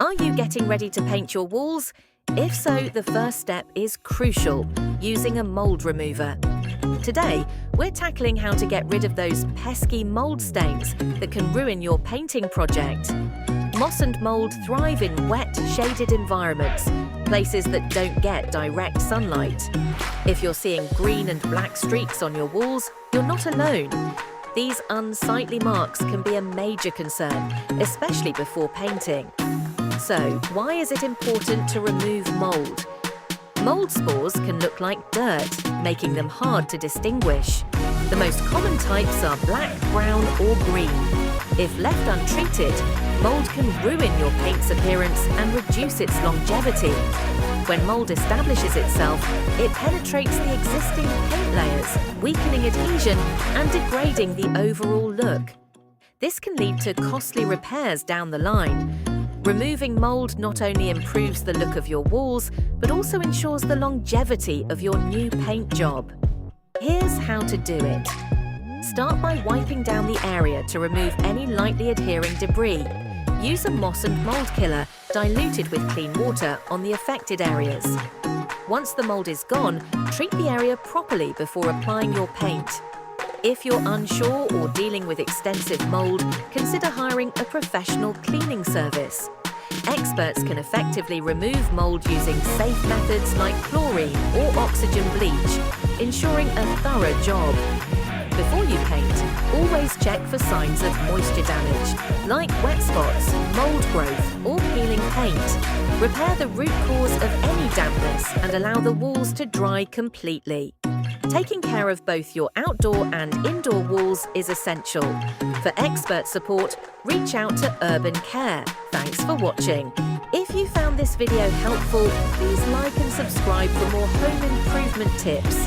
Are you getting ready to paint your walls? If so, the first step is crucial, using a mould remover. Today, we're tackling how to get rid of those pesky mould stains that can ruin your painting project. Moss and mould thrive in wet, shaded environments, places that don't get direct sunlight. If you're seeing green and black streaks on your walls, you're not alone. These unsightly marks can be a major concern, especially before painting. So, why is it important to remove mould? Mould spores can look like dirt, making them hard to distinguish. The most common types are black, brown or green. If left untreated, mould can ruin your paint's appearance and reduce its longevity. When mould establishes itself, it penetrates the existing paint layers, weakening adhesion and degrading the overall look. This can lead to costly repairs down the line. Removing mould not only improves the look of your walls, but also ensures the longevity of your new paint job. Here's how to do it. Start by wiping down the area to remove any lightly adhering debris. Use a moss and mould killer diluted with clean water on the affected areas. Once the mould is gone, treat the area properly before applying your paint. If you're unsure or dealing with extensive mould, consider hiring a professional cleaning service. Experts can effectively remove mould using safe methods like chlorine or oxygen bleach, ensuring a thorough job. Before you paint, always check for signs of moisture damage, like wet spots, mould growth, or peeling paint. Repair the root cause of any dampness and allow the walls to dry completely. Taking care of both your outdoor and indoor walls is essential. For expert support, reach out to Urban Care. Thanks for watching. If you found this video helpful, please like and subscribe for more home improvement tips.